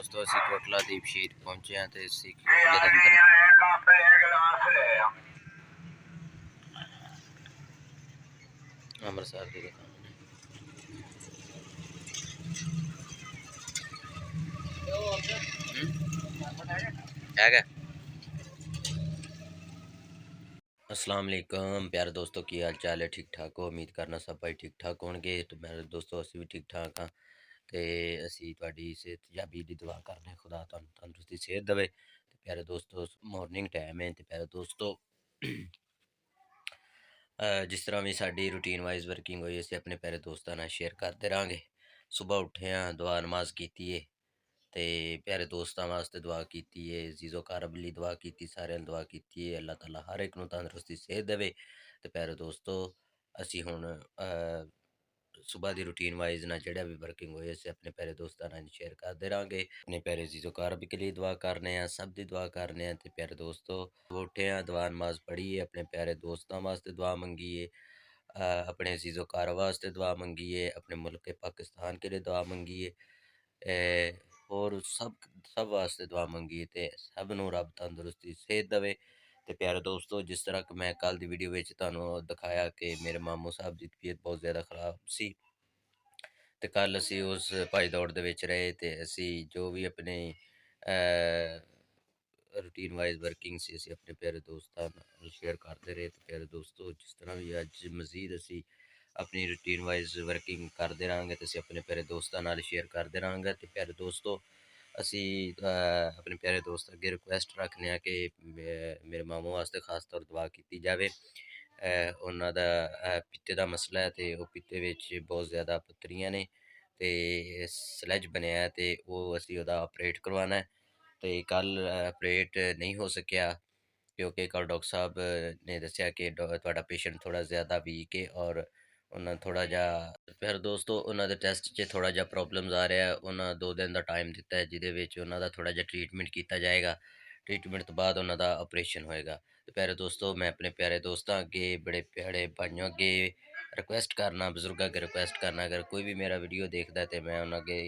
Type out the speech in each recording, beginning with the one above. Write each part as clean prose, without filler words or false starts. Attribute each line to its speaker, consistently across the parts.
Speaker 1: दोस्तों असी कोटला दीप शहीद पहुंचे हैं तो इसी कोटले के अंदर अमृतसर की है। अस्सलाम वालेकुम प्यारे दोस्तों की हाल चाल है, ठीक ठाक हो? उम्मीद करना सब भाई ठीक ठाक होंगे। तो मेरे दोस्तों असी भी ठीक ठाक हाँ तो असी तुहाडी सेहतयाबी दी दुआ करने, खुदा तुहानू तंदुरुस्ती सेहत देवे। तो प्यारे दोस्तों मॉर्निंग टाइम है तो प्यारे दोस्तों जिस तरह भी साडी रूटीन वाइज वर्किंग हुई असी अपने प्यारे दोस्तों नाल शेयर करते रहांगे। सुबह उठे हाँ, दुआ नमाज कीती है ते प्यारे दोस्तों वास्ते दुआ कीती है, अजीज़ो कारब लई दुआ कीती, सारे दुआ कीती है अल्लाह ताला हर एक नूं तंदुरुस्ती सेहत देवे। ते प्यारे दोस्तों असी हुण सुबह दी रूटीन वाइज ना जेड़ा भी वर्किंग होए असी अपने प्यारे दोस्तां नाल शेयर करदे रहांगे। अपने प्यारे अजीज़ो कारब के लिए दुआ करने आं, सब दी दुआ करने आं। ते प्यारे दोस्तों उठे आं, दुआ नमाज पढ़ी है, अपने प्यारे दोस्तां वास्ते दुआ मंगी है, अपने अजीज़ो कारब वास्ते दुआ मंगी है, अपने मुल्क पाकिस्तान के लिए दुआ मंगी है, और सब सब वास्ते दुआ मंगी है ते सब नूं रब तंदुरुस्ती सेहत देवे। ते प्यारे दोस्तों जिस तरह कि मैं कल दी वीडियो विच तुहानूं दिखाया कि मेरे मामू साहब दी तबीयत बहुत ज़्यादा ख़राब सी ते कल असी उस भाई दौड़ दे विच रहे ते असी जो भी अपने रूटीन वाइज वर्किंग सी असी अपने प्यारे दोस्तां नाल शेयर करते रहे। तो प्यारे दोस्तों जिस तरह भी अज मजीद असी अपनी रूटीन वाइज वर्किंग करते रहांगे तो असी अपने प्यारे दोस्तां नाल शेयर करते रहांगे। तो प्यारे दोस्तों असी अपने प्यारे दोस्त अगे रिक्वेस्ट रखने हैं कि मेरे मामू वास्ते खास तौर दुआ की जाए। उन्हों का पित्ते का मसला है तो वह पित्ते विच बहुत ज़्यादा पत्थरियां ने ते स्लैज बनया है तो वह असी उहदा ऑपरेट करवाना है। तो कल ऑपरेट नहीं हो सकिया क्योंकि कल डॉक्टर साहब ने दसिया कि तुहाडा पेशेंट थोड़ा ज़्यादा वीक है और उन्हें थोड़ा जा फिर दोस्तों उन्होंने टेस्ट च थोड़ा जा प्रॉब्लम्स आ रहा है। उन्हें 2 दिन का टाइम दिता है जिहदे विच उन्हां दा थोड़ा जा ट्रीटमेंट किया जाएगा। ट्रीटमेंट तो बाद उन्हां दा ऑपरेशन होएगा। तो प्यारे दोस्तों मैं अपने प्यारे दोस्तों अगे बड़े प्यारे भाइयों अगे रिक्वेस्ट करना, बुजुर्गों अगे रिक्वेस्ट करना, अगर कोई भी मेरा वीडियो देखता है तो मैं उन्होंने अगे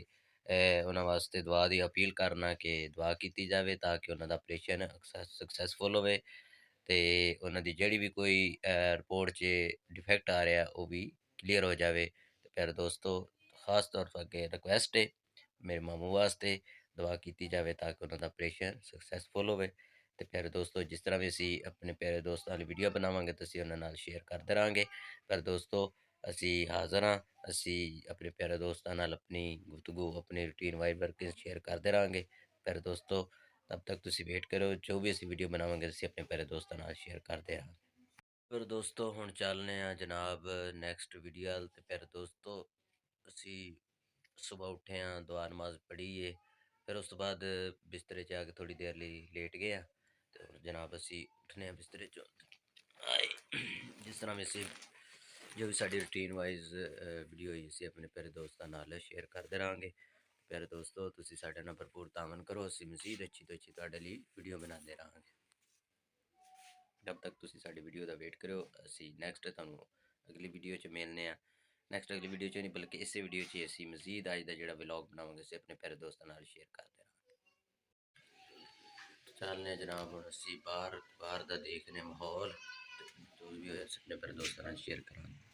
Speaker 1: उन्होंने वास्ते दुआ की अपील करना कि दुआ की जाए ताकि उन्हों ऑपरेशन सक्सैसफुल होवे ते उन्हों की जिहड़ी भी कोई रिपोर्ट च डिफेक्ट आ रहा वो भी क्लीयर हो जाए। तो प्यारे दोस्तों खास तौर पर अगे रिक्वेस्ट है मेरे मामू वास्ते दुआ की जाए ताकि उन्हों ऑपरेशन सक्सैसफुल होवे। तो प्यारे दोस्तों जिस तरह भी असी अपने प्यारे दोस्तों नाल वीडियो बनावांगे तो असी उन्हां नाल शेयर करते रहांगे। पर दोस्तों असी हाज़र हाँ, असी अपने प्यारे दोस्तों नाल अपनी गुफ्तगू अपनी रूटीन वाइज वर्किंग शेयर करते रहांगे। प्यारे दोस्तों तब तक तुसी वेट करो, जो भी असी वीडियो बनावांगे असी अपने प्यारे दोस्तों नाल शेयर करते रहांगे। फिर दोस्तों हुण चलने आ जनाब नैक्सट वीडियो अल। ते प्यारे दोस्तों असी सुबह उठे हाँ, दुआ नमाज पढ़ी है, फिर उस तो बाद बिस्तरे च आके थोड़ी देर लिए लेट गए हाँ। तो जनाब असी उठने बिस्तरे चो आए जिस तरह में असी जो भी साडी रूटीन वाइज वीडियो होई असी अपने प्यारे दोस्तों नाल शेयर करते रहांगे। प्यारे दोस्तों तुसी साडे नाल भरपूर तावन करो, असी मजीद अच्छी तो अच्छी तुहाडे लई वीडियो बनाते रहांगे। जब तक तुसी साडी वीडियो का वेट करो असी नैक्सट तुहानू अगली वीडियो च मिलने आ। नैक्सट अगली वीडियो च नहीं बल्कि इस वीडियो च असी मजीद अज का जो व्लॉग बनावांगे असी अपने प्यारे दोस्तों नाल शेयर करते रहांगे। चलने जनाब हुण असी बाहर बाहर का देखने माहौल जो भी होया असी अपने प्यारे दोस्तों नाल शेयर करांगे।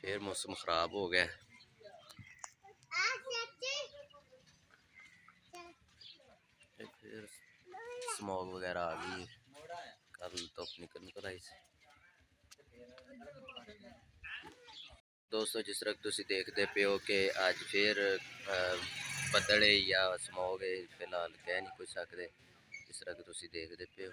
Speaker 1: फिर मौसम खराब हो गया, फिर स्मॉग वगैरह आ गई, कल धुप निकल आई सी। दोस्तों जिस तरह तुसी देखते पे हो कि अज फिर बदल है या स्मॉग है फिलहाल कह नहीं कुछ सकते, जिस तरह कि तुसी देखते पे हो।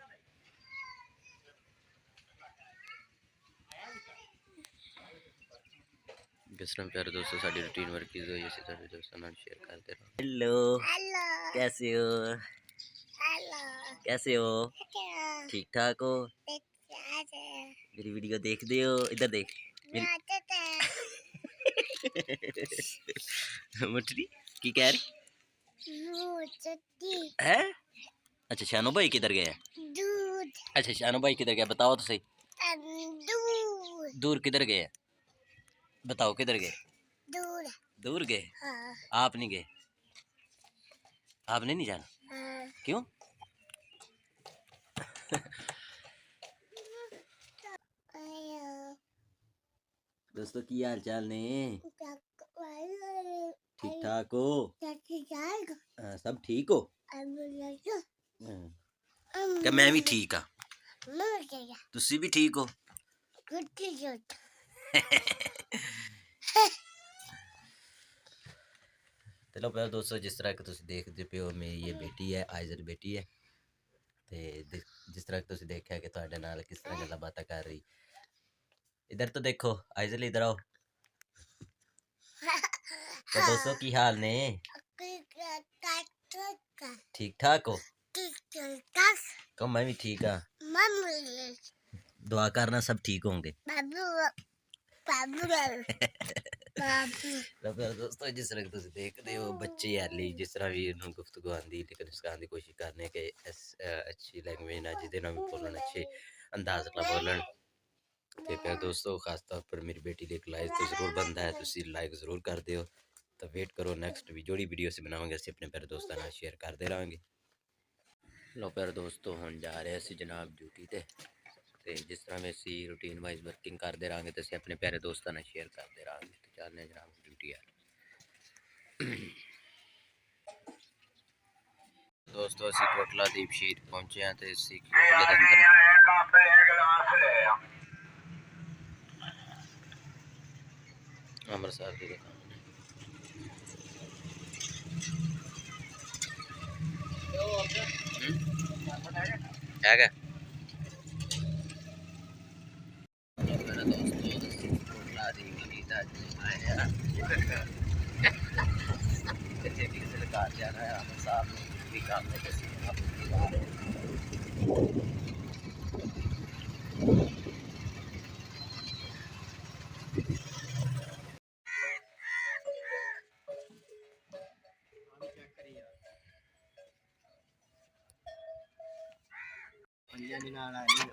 Speaker 1: जिस तरह प्यारे दोस्तों साडी रूटीन वर्किंग हुई असी तुहाडे दोस्तों नाल शेयर करते रहो। हेलो कैसे हो? कैसे हो? ठीक ठाक हो? मेरी वीडियो देखते हो? इधर देख मटरी की कह रही है? अच्छा शानो भाई किधर गया? अच्छा शानो भाई किधर गया बताओ तो सही। दूर किधर गया? बताओ किधर गए?
Speaker 2: दूर।
Speaker 1: दूर गए?
Speaker 2: हाँ।
Speaker 1: आप नहीं गए? आपने नहीं जाना?
Speaker 2: हाँ।
Speaker 1: क्यों? दोस्तों की हाल चाल ने? ठीक ठाक हो? सब ठीक हो? क्या मैं भी ठीक हाँ? तुसी भी ठीक हो? चलो फिर दोस्तों जिस तरह कि तुसी देखते पे हो मेरी ये बेटी है आइजल बेटी है ते जिस तरह कि तुसी देखा कि ਤੁਹਾਡੇ ਨਾਲ किस तरह गल्लां बातां कर रही। इधर तो देखो आइजल इधर आओ। तो दोस्तों की हाल ने? ठीक ठाक हो? कम मैं भी ठीक हाँ। दुआ करना सब ठीक होंगे। तो फिर दोस्तों जिस तरह तुम देखते हो बच्चे हाली जिस तरह भी उन्होंने गुफ्तगू आंदी लेकिन सिखाने की कोशिश करने के अच्छी लैंग्वेज ना जिदे ना भी बोलन अच्छे अंदाज ना बोलन। तो फिर दोस्तों खास तौर पर मेरी बेटी एक लाइक तो जरूर बनता है तुसी लाइक जरूर कर दियो। तो वेट करो नेक्स्ट भी जोड़ी वीडियो से बनावांगे असीं अपने प्यारे दोस्तों नाल शेयर करते रहेंगे। लो प्यारे दोस्तों हुण जा रहे असीं जनाब ड्यूटी ते जिस तरह में असी रूटीन वाइज वर्किंग करते रहेंगे तो अपने प्यारे दोस्तों ने शेयर करते रहेंगे। तो चलने जनाब ड्यूटी है। दोस्तों असी कोटला दीप शहीद पहुंचे हैं तो इसी कोटले के अंदर अमृतसर की दुकान है क्या? मेरा दोस्तों कोटला दीप शहीद आज आए हैं किसी ने कहा जाना है आमिर साहब भी काम में किसी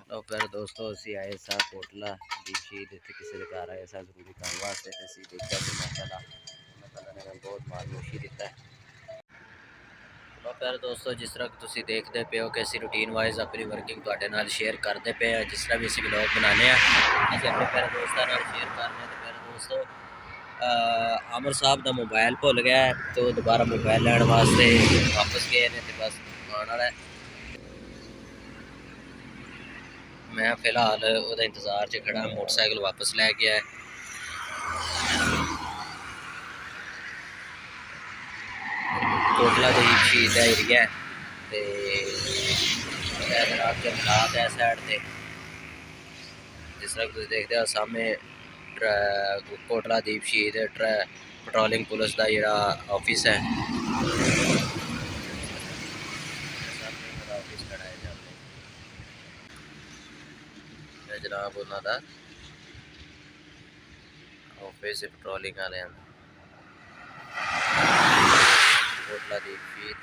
Speaker 1: तो फिर दोस्तों असी आए सा कोटला दीप शहीद इतने किसी ने घर आए सा जरूरी काम वास्ते असी देखा कि माशाल्लाह ने बहुत मार्गदर्शी दिता है। तो फिर दोस्तों जिस तरह तुम देखते पे हो कि असी रूटीन वाइज अपनी वर्किंग तुहाडे नाल शेयर करते पे हैं जिस तरह भी असी व्लॉग बनाने असी अपने प्यारे दोस्तों नाल शेयर करने तो प्यारे दोस्तों आमिर साहब का मोबाइल भुल गया तो दोबारा मोबाइल लैन वास्ते वापस गए ने तो बस आने वाला है। मैं फिलहाल वो इंतजार च खड़ा मोटरसाइकिल वापस लै गया है। कोटला दीप शहीद का एरिया है जनाब जंगलात है साइड से जिस तरह तुम देखते हो सामने कोटला दीप शहीद पेट्रोलिंग पुलिस का जोड़ा ऑफिस है ऑफिस खड़ा है जनाब उन्होंने ऑफिस पेट्रोलिंग वाले कोटला दीप शहीद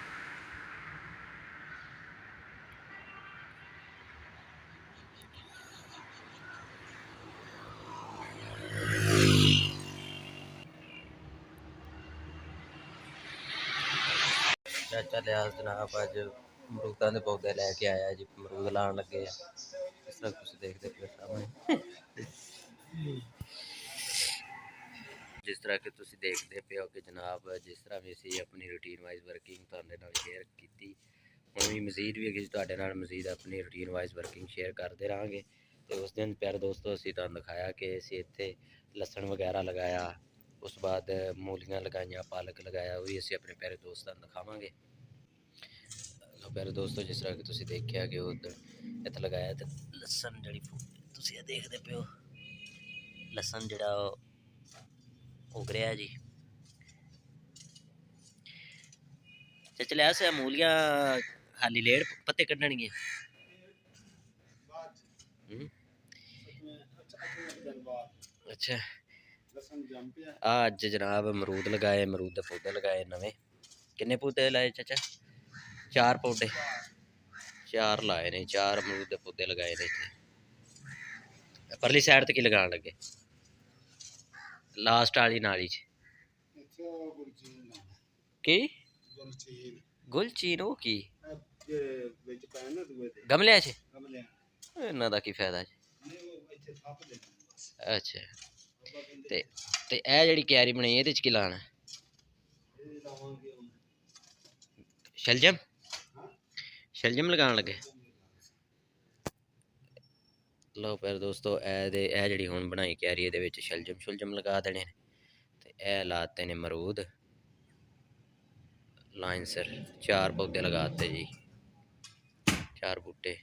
Speaker 1: चाचा लिहाज जनाब अज मरूदा के पौधे लैके आया जी मरूद लाने लगे इस तरह तुम देखते पे सामने जिस तरह कि तुम देखते पे हो कि जनाब जिस तरह भी असी अपनी रूटीन वाइज वर्किंग तुहाडे नाल शेयर की हुण भी मजीद भी अगे तुहाडे नाल मजीद अपनी रूटीन वाइज वर्किंग शेयर करते रहेंगे। तो उस दिन प्यारे दोस्तों असी तुहानूं दिखाया कि असी इत्थे लसन वगैरह लगाया उस बाद मूलियां लगाइया पालक लगाया वो भी असी अपने प्यारे दोस्तों दिखावांगे। तो प्यारे दोस्तों जिस तरह कि तुम देखा कि उधर इत्थे लगाया तो लसन जी तुम देखते पे हो लसन जड़ा उग रहा जी चले अस मूलियां खाली लेट पत्ते कड्ढणगे अच्छा अज जनाब अमरूद लगाए अमरूद के पौधे लगाए नवे किन्ने पौधे लाए चाचा 4 पौधे 4 लाए ने 4 अमरूद के पौधे लगाए ने इतने परली साइड तक की लगाने लगे ਲਾਸਟ ਵਾਲੀ ਨਾਲੀ 'ਚ ਕੀ ਗੁਲਚੀਨ ਉਹ ਕੀ ਗਮਲਿਆਂ 'ਚ ਇਹਨਾਂ ਦਾ ਕੀ ਫਾਇਦਾ ਜੀ। ਅੱਛਾ ਤੇ ਇਹ ਜਿਹੜੀ ਕਿਆਰੀ ਬਣਾਈ ਇਹਦੇ 'ਚ ਕੀ ਲਾਣਾ ਸ਼ਲਜਮ ਲਗਾਉਣ ਲੱਗੇ। ਲਓ ਫਿਰ ਦੋਸਤੋ ਇਹ ਜਿਹੜੀ ਹੁਣ ਬਣਾਈ ਕਿਆਰੀ ਇਹਦੇ ਵਿੱਚ ਸ਼ਲਜਮ ਲਗਾ ਦੇਣੇ ਨੇ ਤੇ ਇਹ ਲਾਤੇ ਨੇ ਮਰੂਦ ਲਾਈਨ ਸਿਰ 4 ਪੌਦੇ लगाते जी 4 बूटे।